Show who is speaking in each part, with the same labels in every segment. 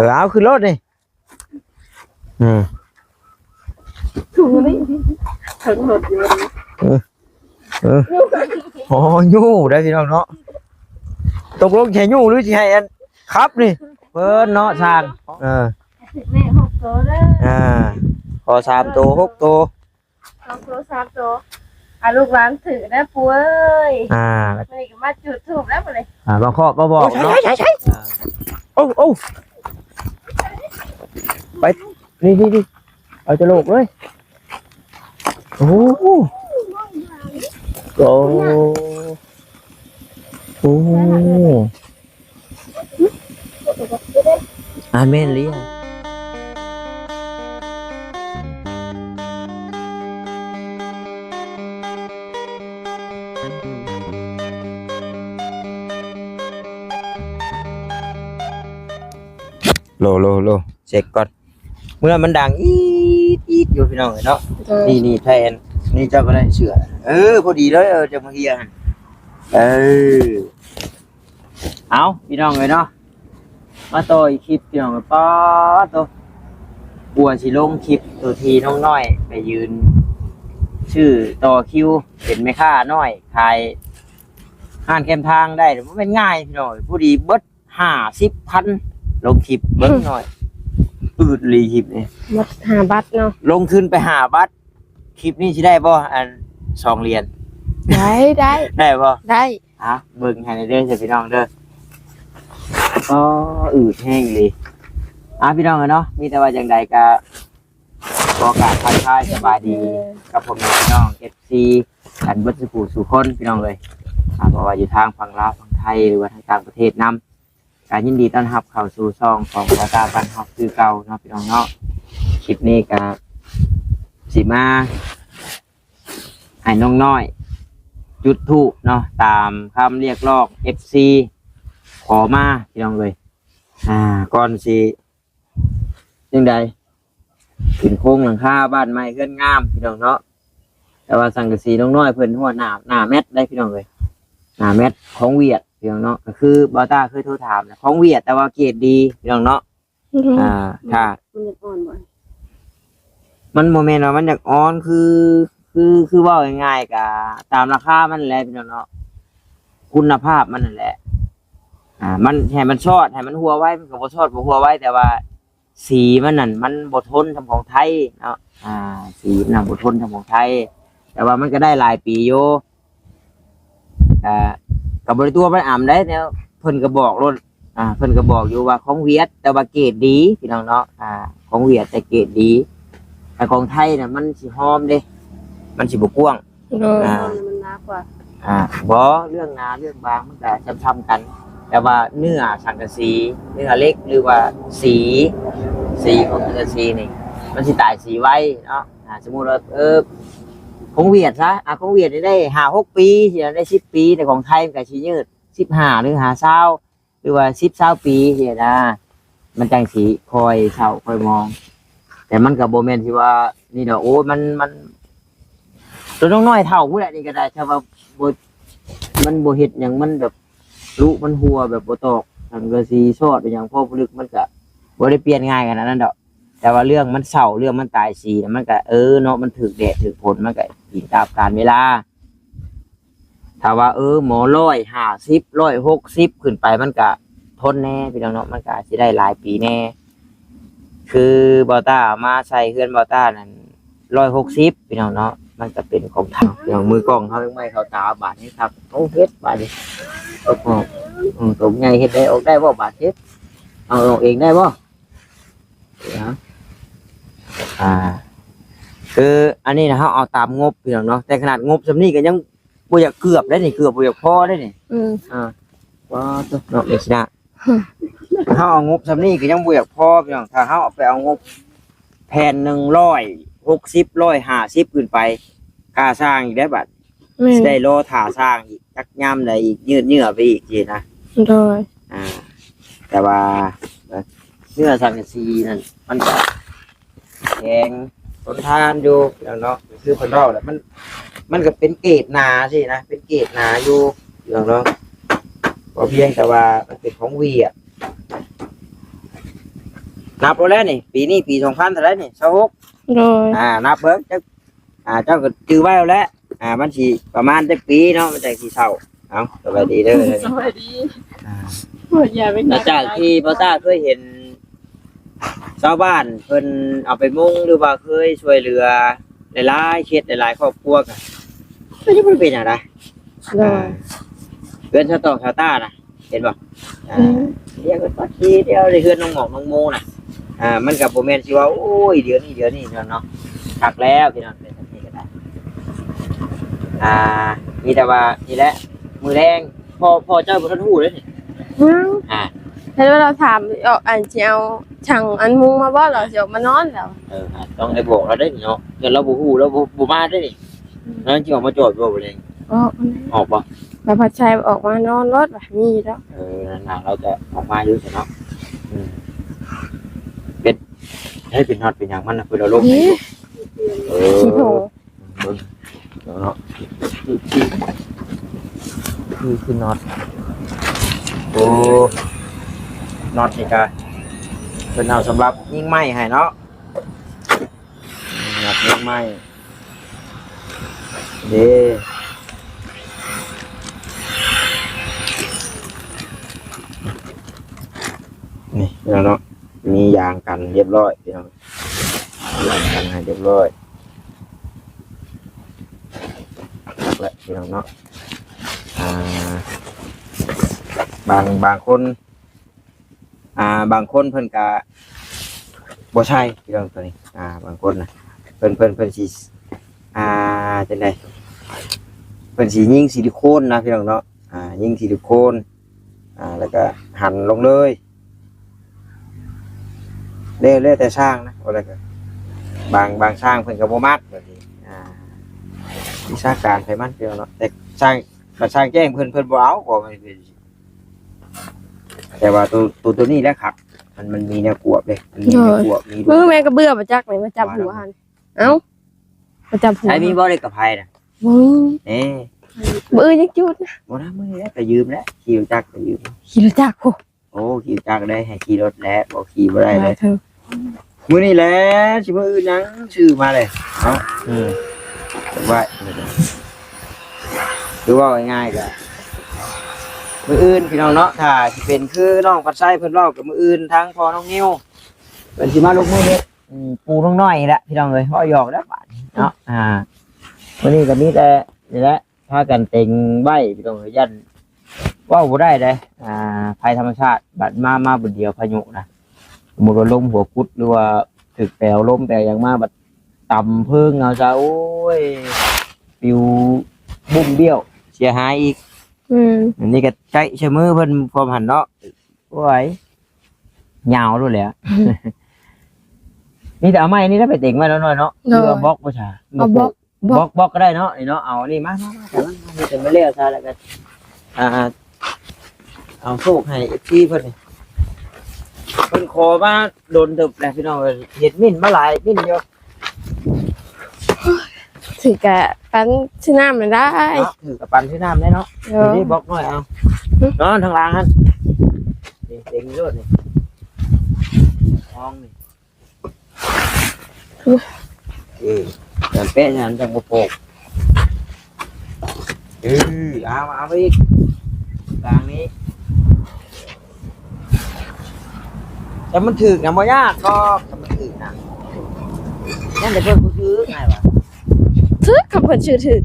Speaker 1: เอาขึ้นรถนี่
Speaker 2: ถูกนี่ถึงรถอยู่
Speaker 1: โอ้ยู่ได้พี่น้องเนาะตกลงใช่ยู่หรือใช่อันครับนี่เพิ่นเนาะทาง
Speaker 2: แม่6ตัวเด้อ
Speaker 1: พอ3ตัว6ตัว
Speaker 2: 2ตัว3ตัวลูกหลานถือนะปู่เอ้ยนี่ก็มาจุดธูปแล้วบ่เลย
Speaker 1: บางข้อบ่บอกเนาะใช่โอ้ไปนี่เอาจะโลกเลยโอ้อาเมนเลียโลเช็คก่อนเมื่อมันดังอีดอยู่พี่น้องเนาะนี่แทนนี่เจ้าก็ได้เชื่อพอดีเลยจะมาเฮียเอาพี่น้องเลยเนาะมาต่ออีกคลิปพี่น้องป้าตัวบัวสิลงคลิปตัวทีน้องน้อยไปยืนชื่อต่อคิวเป็นแม่ค้าน้อยขายห้านแคมทางได้มันเป็นง่ายพี่น้องผู้ดีเบิด50,000ลงคลิปเบิ้งหน่อยอืดรีคลิปนี่
Speaker 2: มัด5 บัตรเนาะ
Speaker 1: ลงทุนไป5 บัตรคลิปนี้สิได้บ่อัน2 เหรียญ
Speaker 2: ได้
Speaker 1: บ่
Speaker 2: ได้
Speaker 1: เบิ่งให้เด้อจ้ะพี่น้องเด้อก็อืดแห้งเลยพี่น้องเนาะมีแต่ว่าจังใดก็ขอกราบทักทายสบายดีกับผมพี่น้อง FC กันเบิดสู่คนพี่น้องเลยเพราะว่าอยู่ทางฝั่งลาวฝั่งไทยหรือว่าทางต่างประเทศนำการยินดีต้อนรับเข้าสู่ช่องของภาษาบ้านเฮาคือเก่าเนาะพี่น้องเนาะคลิปนี้ก็สิมาให้น้องน้อยจุดธูปเนาะตามคำเรียกร้อง FC ขอมาพี่น้องเลยก่อนสิยังใดขึ้นโค้งหลังคาบ้านใหม่เฮือนงามพี่น้องเนาะแต่ว่าสังกะสีน้องน้อยเพิ่นหัวหน้าแมทได้พี่น้องเลยหน้าแมทของเวียดพี่น้องเนาะก็คือบอต้าเคยโทรถามนะของเวียดแต่ว่าเกรดดีพี่น้องเนาะค่ะมันโมเมนต์ว่ามันอยากอ่อนคือว่าง่ายๆกับตามราคามันแหละพี่น้องเนาะคุณภาพมันนั่นแหละมันให้มันชอดให้มันหัวไว้มันก็บ่ชอดบ่หัวไว้แต่ว่าสีมันนั่นมันบ่ทนทำของไทยเนาะสีมันบ่ทนทำของไทยแต่ว่ามันก็ได้หลายปีอยู่กับบริตัวมันได้เนี่ยเพิ่นก็บอกรถเพิ่นก็บอกอยู่ว่าของเวียดแต่ว่าเกรดดีพี่น้องเนาะของเวียดแต่เกรดดีแต่ของไทยน่ะมันสิหอมเด้มันสิบ่กว้าง
Speaker 2: มันหนากว่า
Speaker 1: บ่เรื่องหนาเรื่องบางมันก็ซ้ำๆกันแต่ว่าเนื้อสังกะสีเนื้อเล็กหรือว่าสีของสังกะสีนี่มันสิตายสีไว้เนาะสมมุติว่าของเวียดซะของเวียดได้5-6 ปีสิได้10 ปีแต่ของไทยมันก็สิยืด15หรือ20หรือว่า10-20 ปีสินะมันจังสิคอยเฒ่าคอยมองแต่มันก็บ่แม่นที่ว่านี่ดอกโอ้มันตัวน้อยๆเฒ่าผู้ใดนี่ก็ได้ถ้าว่าบ่มันบ่เฮ็ดหยังมันแบบลุมันหัวแบบบ่ตอกสังกะสีชอดอย่างพอผลึกมันก็บ่ได้เปลี่ยนง่ายขนาดนั้นดอกแต่ว่าเรื่องมันเศร้าเรื่องมันตายสีมันก็เนาะมันถึกแดดถึกฝนมันก็อิงตามกาลเวลาถ้าว่าหมอ150 160ขึ้นไปมันก็ทนแน่พี่น้องเนาะมันก็สิได้หลายปีแน่คือบอต้ามาใส่เฮือนบอต้านั่น160พี่น้องเนาะมันก็เป็นของทางอย่างมือกล้องเขาไม่เขาตาบาดนี่ครับโอ้เฮ็ดบาดนี่ตรงไงเฮ็ดได้ออกได้บ่บาดเฮ็ดเอาเองได้บ่คืออันนี้นะเขาเอาตามงบพี่น้องเนาะแต่ขนาดงบสำนี้ก็ยังบ่อยากเกือบได้นี่เกือบบ่อยากพอได้นี่ว่าตัวเนาะเด็กนะเขาเอางบสำนี้ก็ยังบ่อยากพอพี่น้องถ้าเขาเอาไปเอางบแผ่น160 150ขึ้นไปค่าสร้างอีกได้บัดได้รอถ่าสร้างอีกจักย่ำได้อีกยืดเนื้อไปอีกทีนะ
Speaker 2: โดย
Speaker 1: แต่ว่าเนื้อสังกะสีนั่นมันก็แข็งทนทานอยู่อย่างเนาะคือเพิ่นเว้าแหละมันก็เป็นเกรดหนาสินะเป็นเกรดหนาอยู่อย่างเนาะพอเพียงแต่ว่ามันเป็นของเวียด นับเอาแล้วนี่ปีนี้ปี2000เท่าไหร่นี่26
Speaker 2: โดย
Speaker 1: นับเบิ่งจักเจ้าก็จื้อไว้เอาแล้วมันสิประมาณจักปีเนาะมันจังสิเฒ่าเอาสวัสดีเด้อ
Speaker 2: สวัสดีอย่าไป
Speaker 1: หลังจากที่พ่อตาเคยเห็นชาวบ้านเพิ่นเอาไปมุงหรือว่าเคยช่วยเหลือหลายๆเขตหลายๆครอบครัวกันก็ยังบ่เป็นหยังได
Speaker 2: โดย
Speaker 1: เพื่อนชาวตอกชาวต้าน่ะเห็นบ่เรียกว่าทีเดียวได้เฮือนน้องหมอกน้องโมน่ะมันก็บ่แม่นสิว่าโอ้ยเดี๋ยวนี้เนาะคักแล้วพี่น้องเป็นแบบนี้ก็ได้มีแต่ว่านี่แหละมื้อแรงพ่อเจ้าบ่ทันฮู้เลยนี่
Speaker 2: แล้วเราถามออกอันสิเอาช่างอันมุงมาบ่เราสิออกมานอนแล้ว
Speaker 1: ต้องได้บอกเราได้เนาะเดี๋ยวเราบ่ฮู้เราบ่มาได้นี่นั่นสิออกมาจอดบ่เลยออกบ่
Speaker 2: แล้วพัดชัยออกมานอนรถแบบนี้แล้ว
Speaker 1: นั่นน่ะเราจะออกมาอยู่สิเนาะเป็นให้เป็นฮอดเป็นหยังมันน่ะเพิ่นเอาลงให้
Speaker 2: ขี้โถ
Speaker 1: เนาะคือน็อตโอ้น็อตนี่ก็เป็นเอาสำหรับยิงไม้ให้เนาะน็อตยิงไม้เด้นี่พี่น้องเนาะมียางกันเรียบร้อยพี่น้องยางกันให้เรียบร้อยแล้วพี่น้องเนาะบางคนบางคนเพิ่นก็บ่ใช่พี่น้องตัวนี้บางคนนะเพิ่นสิจังได๋เพิ่นสิยิงซิลิโคนนะพี่น้องเนาะยิงซิลิโคนแล้วก็หั่นลงเลยเล่แต่ช่างนะว่าแล้วก็บางช่างเพิ่นก็บ่มักแบบนี้วิชาการไผมันพี่น้องเนาะแต่ช่างแจ้งเพิ่นบ่เอาก็ไม่เป็นแต่ว่าตัวนี้แหละครับมันมีแนวกวบเลยมันมีแนวกวบมี
Speaker 2: แม่ก็เบื่อมาจักไหนมาจับหัวหันเอ้ามาจับหัว
Speaker 1: ใช้มีบ่ได้กับไผน่ะ
Speaker 2: มือยังจุดนะ
Speaker 1: บ่นะมื้อนี้ก็ยืมแล้วขี่รถจักรก็ยืม
Speaker 2: ขี่รถจักร
Speaker 1: โอ้ขี่จักรได้ให้ขี่รถแล้วบ่ขี่บ่ได้เลยมื้อนี้แหละสิมื้ออื่นยังชื่อมาเลยเนาะว่าคือว่าง่ายๆก็มื้ออื่นพี่น้องเนาะถ้าสิเป็นคือน้องปัดไส้เพิ่นเว้ากับมื้ออื่นทางพ่อน้องนิวเพิ่นสิมาลงมือเฮ็ดปูน้องน้อยนี่แหละพี่น้องเอ้ยเว้าหยอกแล้วบาดเนาะมื้อนี้ก็มีแต่นี่แหละพากันเต็งใบพี่น้องเอ้ยยันเว้าบ่ได้เด้ภัยธรรมชาติบัดมาบุญเดียวพายุนะสมมุติว่าลมหัวกุดหรือว่าถึกแปลวลมแปลอย่างมาบัดต่ำเพิ่งเอาซะโอ้ยปิวบุ้มเบี้ยวเสียหายอีกอันนี้ก็ใจเชื่อมือเพิ่นพร้อมหันเนาะโอ้ยยาวด้วยแหละนี่แต่เอาไม้นี่ถ้าไปเต็งไว้แล้วหน่อยเนาะหรือว่าบล็อกบ่ใช่บล็อกก็ได้เนาะนี่เนาะเอานี่มาแต่มันจะไม่เลี้ยวซะแล้วก็เอาโชคให้ที่เพิ่นนี่เพิ่นขอมาโดนตึบแหละพี่น้องเฮ็ดมิ่นมาหลายมิ่นเยอะ
Speaker 2: ถือกะปันชื่อน้ำมันได้
Speaker 1: ถือกับปันที่น้ำได้เนาะนี่บล็อกหน่อยเอาเนาะทางล่างฮั่นนี่เต็งรถนี่ห้องนี่แต่เป๊ะฉันจังบ่โปกเอาไปอีกกลางนี้แต่มันถือนะบ่ยากก็มันถือนะนั่นแต่เพิ่นกูซื้อไงวะ
Speaker 2: ถือคำเพิ่นชื่อถือ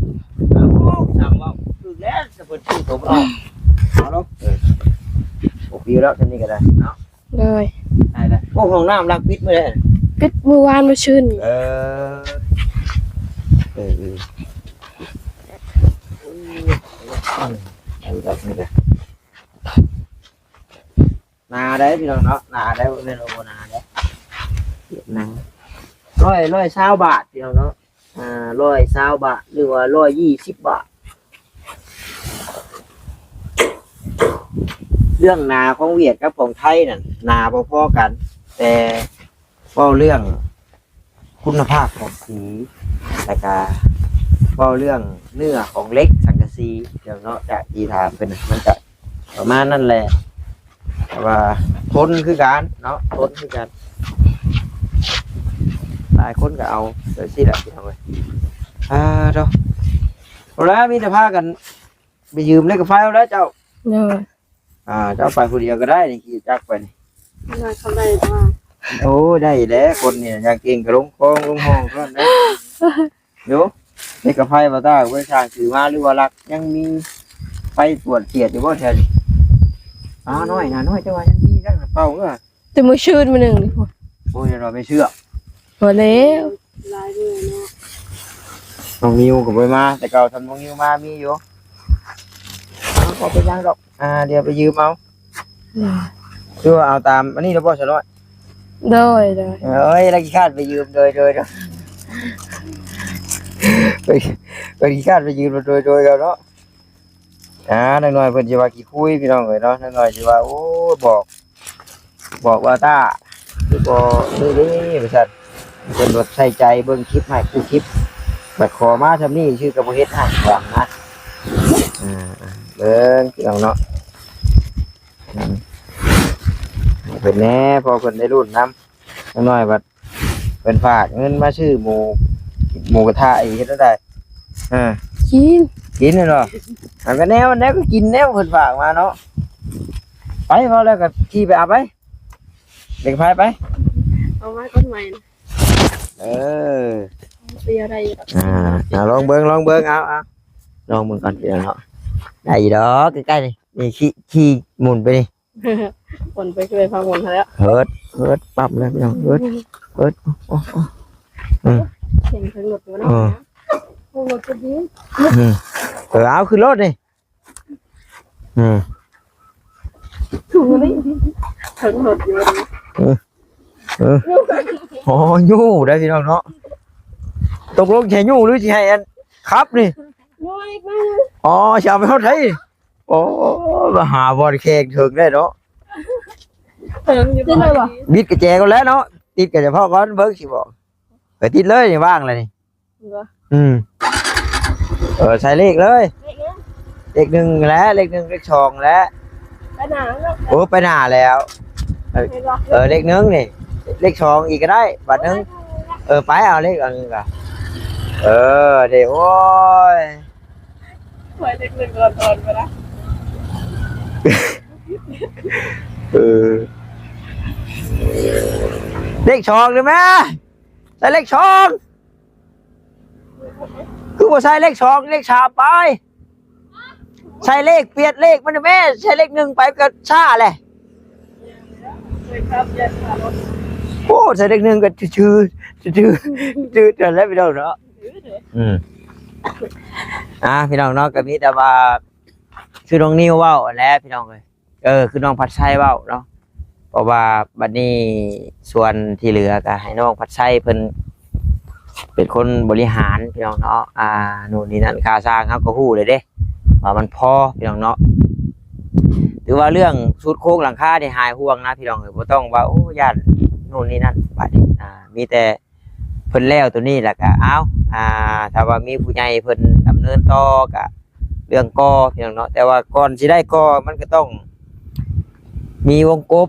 Speaker 1: สั่งว่าถือแล้วจะเพิ่นซื้อผมเอาเนาะปีแล้วคันนี้ก็ได้เนาะ
Speaker 2: เลย
Speaker 1: ได้แล้วโอ้ห้องน้ำล้างปิดมื้อใด
Speaker 2: ปิดมื้อวานมื้อชื่น
Speaker 1: นาได้พี่น้องเนาะนาได้เล่นโอนาได้นา120 บาทพี่น้องเนาะ120 บาทหรือว่า120 บาทเรื่องนาของเวียดกับของไทยนั่นนาพอๆกันแต่เว้าเรื่องคุณภาพของสีแล้วก็เว้าเรื่องเนื้อของเล็กสังกะสีเดี๋ยวเนาะจะอีถามเป็นมันจะประมาณนั่นแหละ แต่ว่าทนคือกันเนาะทนคือกันหลายคนก็เอาเดี๋ยวสิแหละพี่น้องเอ้ยเนาะเอาละมีแต่พากันไปยืมเล็กกับไฟเอาแล้วเจ้า
Speaker 2: เนาะ
Speaker 1: เจ้าไปคนเดียวก็ได้นี่ขี่จักรไปนี่
Speaker 2: มาทำได้ว่า
Speaker 1: โอ้ได้แล้วคนเนี่ยอยากเก่งก็ลงคลองลงห้องก็ได้เดี๋ยวเล็กกับไฟบ่ตาไว้ทางถือมาหรือว่ารักยังมีไฟตรวจเสียดอยู่บ่แท้นี่น้อยน้อยแต่ว่ายังมีจังเป่าเด้อ
Speaker 2: แต่มื้อชื่นมื้อนึงนี่พุ่น
Speaker 1: โอ้ยเราไม่เชื่อ
Speaker 2: บ่แล้ว
Speaker 3: ลายมือเนาะ
Speaker 1: น้องนิวก็ไปมาแต่เก่าทำน้องนิวมามีอยู่ขอไปย่างดอกเดี๋ยวไปยืมเอาคือว่าเอาตามอันนี้เราบ่สน้อย
Speaker 2: โดย
Speaker 1: เอ้ยลักขี้คาดไปยืมโดยไปขี้คาดไปยืมโดยกันเนาะนักหน่อยเพิ่นสิว่าขี้คุยพี่น้องเอ้ยเนาะนักหน่อยสิว่าโอ้บอกว่าตาคือบ่นี่ว่าซั่นเพิ่นบ่ใส่ใจเบิ่งคลิปให้คือคลิปบัดขอมาทำนี่ชื่อก็บ่เฮ็ดให้หวังนะเบิ่งพี่น้องเนาะเพิ่นแน่พอเพิ่นได้รุ่นนำน้อยบัดเพิ่นฝากเงินมาซื้อหมูกระทะอีกเฮ็ดได้กินเนาะอันก็แนวก็กินแนวเพิ่นฝากมาเนาะไปพอแล้วก็ขี่ไปเอาไปเด็กพายไป
Speaker 3: เอาไว้ก้นใหม่นะ เสียอะไรอยู่ดอก
Speaker 1: ลองเบิ่งเอาลองเบิ่งก่อนพี่น้องเนาะได้อยู่ดอกใกล้ๆนี่ขี่หมุนไปนี่
Speaker 3: ฝนไปช่วยพาฝนแล้ว
Speaker 1: เฮิดปั๊บเลยพี่น้องเฮิดโอ้
Speaker 3: เห็นถึงหลุดอยู่เนาะโอ้หลุดจะดี
Speaker 1: เอาขึ้นรถนี่
Speaker 3: ถูกเลยถึงหลุดอยู่
Speaker 1: โอ้ยู่ได้พี่น้องเนาะตกลงใช่ยู่หรือสิให้อันครับนี่
Speaker 3: น้อยมาก
Speaker 1: จะเอาไปเท่าไหร่โอ้มาหาบอลแขกถึงได้เนาะ
Speaker 3: ถึงอยู่เลยวะ
Speaker 1: บิดกระแจก็แล้วเนาะติดกระเฉพาะก้อนเบิ้งสิบอกไปติดเลยนี่ว่างเลยนี่ใส่เลขเลยเลขหนึ่งแล้วเลขหนึ่งเลขสองแล้ว
Speaker 3: ไปหนาแล้ว
Speaker 1: โอ้ไปหน้าแล้วเลขหนึ่งนี่เลขสองอีกก็ได้บัตรหนึ่งไปเอาเลขอันนึงก่อนเดี๋ยวโอ้ย
Speaker 3: ถอยเด็กหนึ่งก่อนไปละ
Speaker 1: เลขสองเลยไหมใส่เลขสองคือว่าใส่เลขสองเลขสามไปใส่เลขเปลี่ยนเลขมันแม่ใส่เลขหนึ่งไปก็ช้าเลย
Speaker 3: ครับเย็นค่ะรถ
Speaker 1: โอ้ใส่เลขหนึ่งก็ชื่อแล้วพี่น้องเนาะพี่น้องเนาะก็มีแต่ว่าคือน้องนิวเว้าแล้วพี่น้องเลยคือน้องพัดชัยเว้าเนาะเพราะว่าบัดนี้ส่วนที่เหลือก็ให้น้องพัดชัยเพิ่นเป็นคนบริหารพี่น้องเนาะนู่นนี่นั่นค่าสร้างเขาก็ฮู้เลยเด้ว่ามันพอพี่น้องเนาะถือว่าเรื่องชุดโค้งหลังคาที่หายห่วงนะพี่น้องบ่ต้องว่าโอ้ย่านนู่นนี่นั่นบัดนี้มีแต่เพิ่นแล้วตัวนี้แหละก็ถ้าว่ามีผู้ใหญ่เพิ่นดำเนินต่อก็เรื่องก่อพี่น้องเนาะแต่ว่าก่อนสิได้ก่อมันก็ต้องมีวงกบ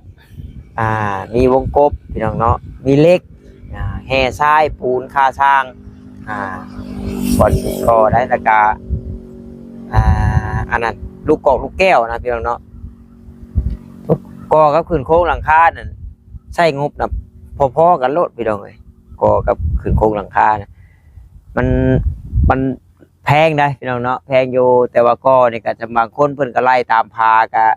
Speaker 1: มีวงกบพี่น้องเนาะมีเหล็กแห่ทรายปูนค่าสร้างก่อนสิก่อได้แล้วก็อันนั้นลูกกอกลูกแก้วนะพี่น้องเนาะก่อกับขึ้นโค้งหลังคานั่นใช้งบนะพอๆกันโลดพี่น้องเอ้ยก่อกับขึ้นโค้งหลังคานะมันแพงได้พี่น้องเนาะแพงอยู่แต่ว่าก่อนี่ก็จะบางคนเพิ่นก็ไล่ตามพากะ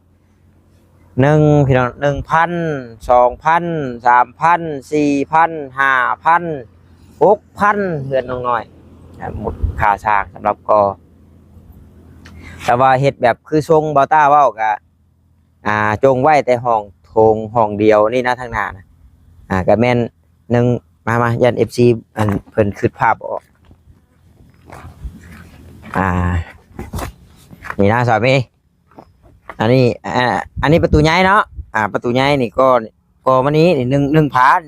Speaker 1: พี่น้อง1,000 2,000 3,000 4,000 5,000 6,000เฮือนน้อยๆหมดค่าสร้างสำหรับก่อแต่ว่าเฮ็ดแบบคือทรงเบาต้าเว้าก็จงไว้แต่ห้องโถงห้องเดียวนี่นะทางหน้านะก็แม่นมายัน FC อันเพิ่นคิดภาพออกนี่นะสามีอันนี้ประตูใหญ่เนาะประตูใหญ่นี่ก็มันนี้นี่1,000 บาท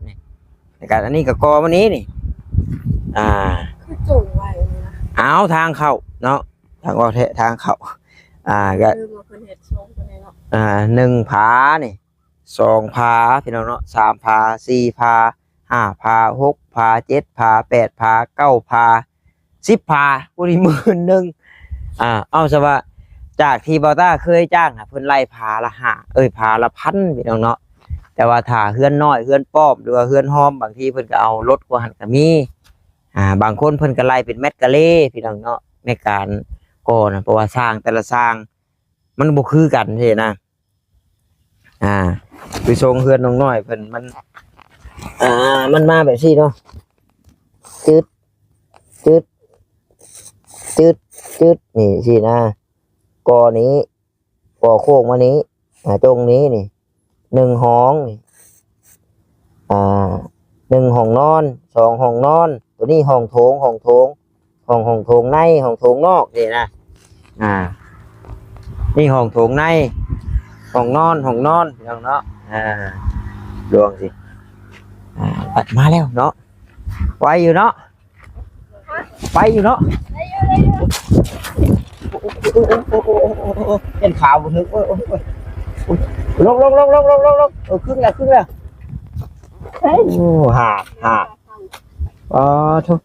Speaker 1: นี่แล้วก็อันนี้ก็กอมันนี้นี่
Speaker 3: คือจุ่มไว้นะ
Speaker 1: เอาทางเข้าเนาะทางออกทางเข้า ก็
Speaker 3: คือบ่เพิ่นเฮ็ดทรงตัวนี้เนาะ
Speaker 1: 1ผานี่2ผาพี่น้องเนาะ3ผา4ผา5ผา6ผา7ผา8ผา9ผา10ผาบ่ได้11,000เอาซะว่าจากที่บ่าวต้าเคยจ้างเพิ่นไล่ผาละ5ผาละพันพี่น้องเนาะแต่ว่าถ้าเฮือนน้อยเฮือนป้อมหรือว่าเฮือนหอมบางทีเพิ่นก็เอารถกว่าหันก็มีบางคนเพิ่นก็ไล่เป็นเม็ดกะเลพี่น้องเนาะในการก่อนะเพราะว่าสร้างแต่ละสร้างมันบ่คือกันเด้นะคือทรงเฮือนน้องน้อยเพิ่นมันมาแบบนี้เนาะจึดจึดจึดจึดนี่สินะก่อนี้ก่อโค้งมานี้ตรงนี้นี่1ห้องนี่1ห้องนอน2ห้องนอนตัวนี้ห้องโถงห้องโถงห้องโถงในห้องโถงนอกนี่นะนี่ห้องโถงในห้องนอนพี่น้องเนาะดวงสิปัดมาแล้วเนาะไปอยู่เนาะไปอยู่เนาะเป็นข่าวบุทึกลงขึ้นแล้วโอ้ห่าทุก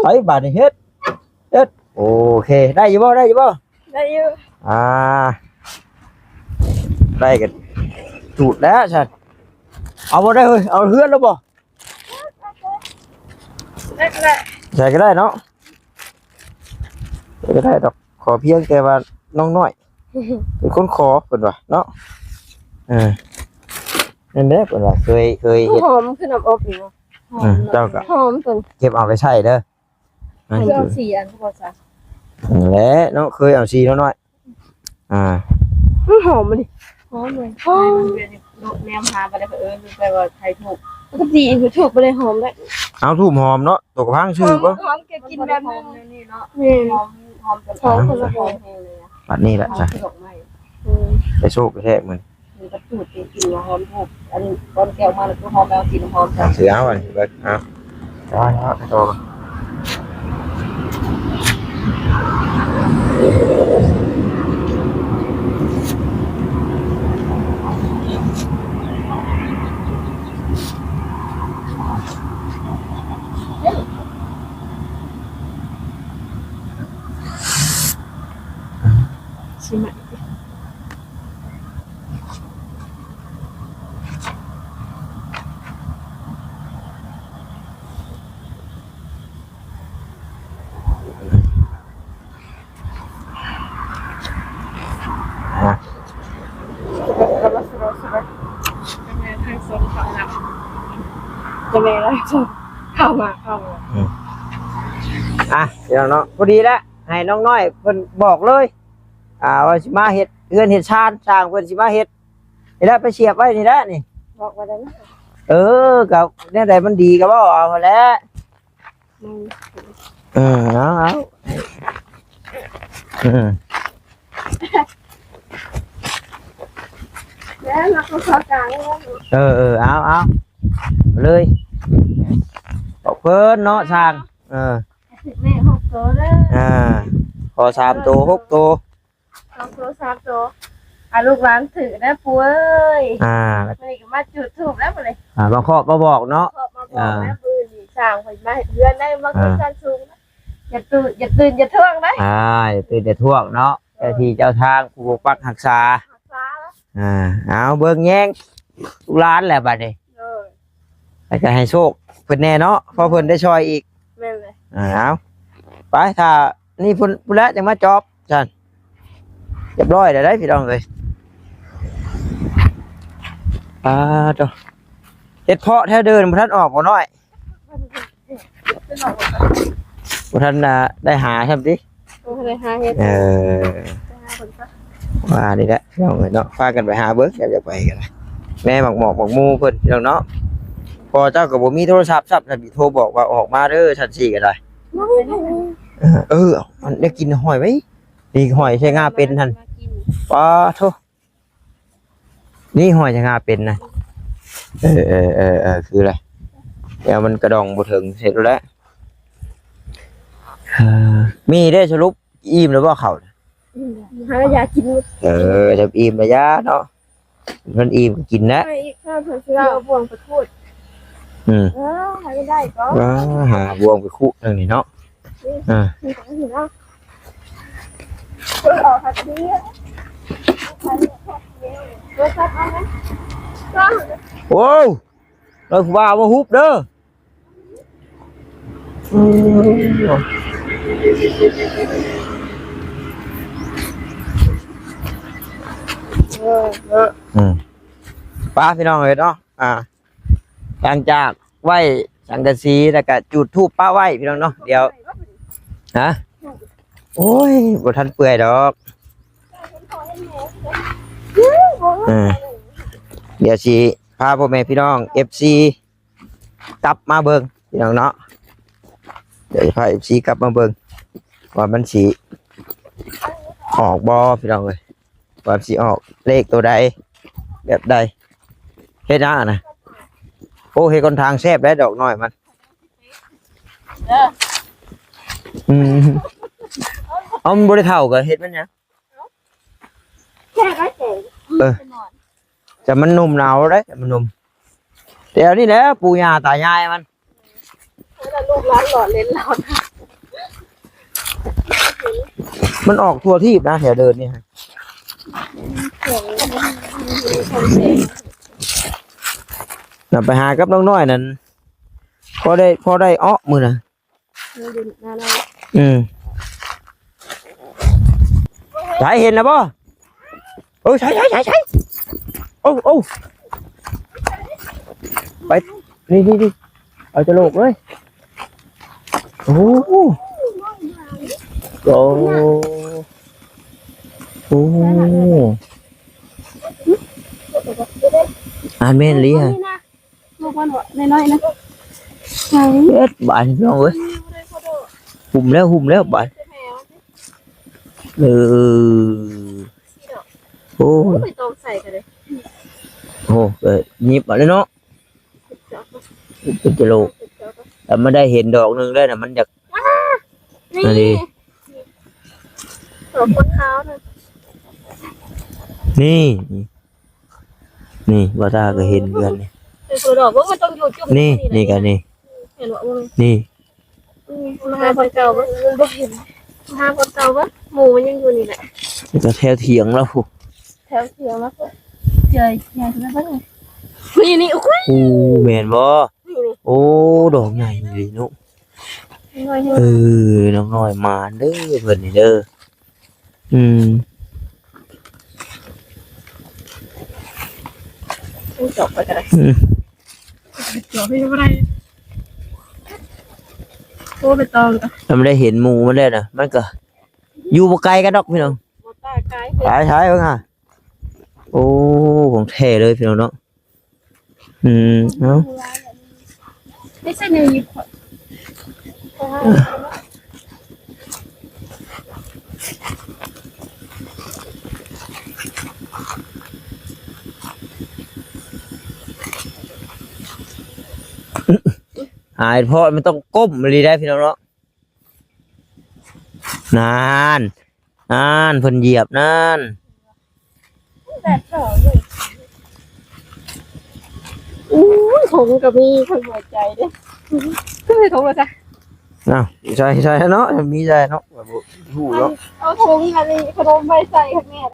Speaker 1: ไอ้บาดนี่เฮ็ดโอเคได้อยู่บ่
Speaker 2: ได้อยู่
Speaker 1: ได้กันจุดแล้วฉันเอาบ่ได้เฮ้ยเอาเฮือนแล้วบ่
Speaker 2: ได้
Speaker 1: ใส่ก็ได้เนาะก็ได้ดอกขอเพียงแต่ว่าน้องน้อยเป็นคนขอเพิ่นว่าเนาะนั่นแหละเพิ่นว่าเคยเฮ็ด
Speaker 2: หอมคือน้ำอบอยู่
Speaker 1: เจ้าก็
Speaker 2: หอมตัว
Speaker 1: เก็บเอาไปใช้เด้อ
Speaker 2: เอา4 อันพอซะ
Speaker 1: และเนาะเคยเอาซีน้อย
Speaker 2: หอมดิหอมเลยมันเป็นแนมหาไปได้เพิ่นไปว่าไทยถูกก็ดีคือถูกไปเลยหอมได้
Speaker 1: เอาทูบหอมเนาะตัวกระพังชื่อบ่
Speaker 2: หอมเก็บกินแบบนี้เนาะนี่หอมจนคนละหอมเลย
Speaker 1: บัดนี้แหละจ้ะไปโชคไปแท้มื้อ
Speaker 2: มันก็จูดกินหอมถูกอันก้อนแก้วมาแล้วก็หอมแล้วกินหอมจ้ะ
Speaker 1: เสือเอาอันเบิดเอาได้โต
Speaker 2: ชิมจะไม่ได้ชอบเข้ามา
Speaker 1: เดี๋ยวเนาะพอดีแล้วให้น้องน้อยเพิ่นบอกเลยว่าสิมาเฮ็ดเฮือนเฮ็ดชานสร้างเพิ่นสิมาเฮ็ดนี่แหละไปเสียบไว้นี่แหละนี่
Speaker 2: บอกว่าได้
Speaker 1: กับแนวใดมันดีก็บ่เอาแหละเอา
Speaker 2: แล้วเราก็ขอกลาง
Speaker 1: เอาเลยบอกเพิ่นเนาะช่าง
Speaker 2: แม่6 ตัวเด้อ
Speaker 1: พอ3 ตัว 6 ตัว
Speaker 2: 2 ตัว 3 ตัวลูกหลานถือได้ปู่เอ้ยนี่ก็มาจุดธูปแล้วบ่เลย
Speaker 1: บางข้อบ่บอกเนาะ
Speaker 2: มาบอกแม่ปืนนี่สร้างเพิ่นมาเฮือนได้บ่คือชั้นสูงอย่าตื่นอย่าท่วงนะ
Speaker 1: อย่าตื่นอย่าท่วงเนาะเจ้าที่เจ้าทางผู้ปกปักรักษาเอาเบิ่งแยงลูกหลานแหละบัดนี้แล้วก็ให้โชคเพิ่นแน่เนาะพอเพิ่นได้ช่วยอีก
Speaker 2: แม่นเลย
Speaker 1: เอาไปถ้านี่พุ่นแล้วจะมาจอบจันเรียบร้อยได้พี่น้องเลยตัวเฮ็ดเพาะแท้เดินบ่ทันออกบ่น้อยบ่ทันได้หาใช่มั้ยติ
Speaker 2: ได้หาเฮ็ด
Speaker 1: ว่านี่แหละพี่น้องเนาะพากันไปหาเบิ่งอยากไปกันแม่หมักหมอกหมักมูเพิ่นพี่น้องเนาะพอเจ้าก็บ่มีโทรศัพท์ซับสิโทรบอกว่าออกมาเด้อชั้น4ก็ได้มันได้กินหอยไหมดีหอยใช้งาเป็นท่านป้าโทนี่หอยใช้งาเป็นนะคืออะไรเดี๋ยวมันกระดองบดถึงเสร็จแล้วมีได้สรุปอิ่มหรือว่าเขา
Speaker 3: หายากิน
Speaker 1: จะอิ่มระยะเนาะมันอิ่มกินนะ
Speaker 2: ไปอีกข้าวเพิ่นสิเอาบ่วงไปพูด
Speaker 1: อืม
Speaker 2: หาไม่ได้ก็
Speaker 1: หาบวงไปคุนึงนี่เนาะ
Speaker 2: มีของสิเนาะเพิ่นออกหัดนี้รถคัดเอาไหมก็
Speaker 1: โอ้เราว่าฮุบเด้อป้าพี่น้องเลยเนาะหลังจากไหว้สังกะสีแล้วก็จุดธูปป้าไหว้พี่น้องเนาะเดี๋ยวฮะโอ้ยบ่ทันเปื่อยดอกเดี๋ยวสิพาพ่อแม่พี่น้อง FC กลับมาเบิ่งพี่น้องเนาะเดี๋ยวจะพา FC กลับมาเบิ่งว่ามันสิออกบ่พี่น้องเอ้ยว่าสิออกเลขตัวใดแบบใดเฮ็ดหยังอ่ะนะโอ้เฮ็ดคนทางแซ่บได้ดอกน้อยมันเอามันบ่ได้เท่ากับเฮ็ดมันหยัง
Speaker 2: แค่ก็เจ๋ง
Speaker 1: แต่มันนุ่มหนาวได้แต่มันนุ่มเดี๋ยวนี่แหละปู่ย่าตายายมัน
Speaker 2: แล้วลูกร้านหลอดเลนหลอด
Speaker 1: มันออกทั่วทีบนะแถวเดินนี่ฮะน่ะไปหากับน้องน้อยนั่นพอได้อ้อมือน่ะใช่เห็นแล้วป่ะใช่โอ้ไปนี่เอาจะโลกเลยโอ้อ่านเมนลีฮะ
Speaker 3: ลูกมันน้อยๆนะ
Speaker 1: เอ็ดบานพี่น้องเอ้ยหุ่มแล้วบานโอ้
Speaker 2: ไปตองใส่กันเลย
Speaker 1: โหหยิบมาเลยเนาะเป็นจะโลกแต่ไม่ได้เห็นดอกนึงได้นะมันอยาก
Speaker 2: นี่ตัวคนเท้านะ
Speaker 1: นี่ว่าตาก็เห็นเพื่อนนี่
Speaker 2: ตัวดอกว่ามันต้องอยู่จุ่ม
Speaker 1: นี่กันนี่
Speaker 2: เห็นว่ามึง
Speaker 1: นี่
Speaker 2: มาหาคนเก่าปะมึงบ่เห็นมาหาคนเก่าปะหมูมันยังอยู่นี่แหละ
Speaker 1: จะแถวเถียงแล้ว
Speaker 2: แถวเสียงแล้วก็เจอใหญ่ขึ้นแล้วนี่โอ้ย
Speaker 1: โอ้แม่นบ่โอ้ดอกใหญ่เลยนุน้องน้อยมาเด้อเพิ่นนี่เด้อ
Speaker 2: จบไปกันเลยจบไปยังไงโอ้ไปตองกัน
Speaker 1: ถ้าไม่ได้เห็นหมูมันได้นะมันก็อยู่บ่ไกลกันดอกพี่น้อง
Speaker 2: หมดตาไกล
Speaker 1: ใช่เบิ่งอ่ะโอ้ของแท้เลยพี่น้องเนาะเนาะ
Speaker 2: ไม่ใช่ในญี่ปุ่น
Speaker 1: หายเพราะมันต้องก้มเลยได้พี่น้องเนาะนานเพิ่นเหยียบนาน
Speaker 2: แต่เถอะเลยผมกับมีคนหัวใจด้วยก็เลยโทรมาจ้ะ
Speaker 1: อ้าวใช่เนาะมีใจเนาะหูเนาะ
Speaker 2: เอาถุงอันนี้ขนมใบใส่ค่ะแม่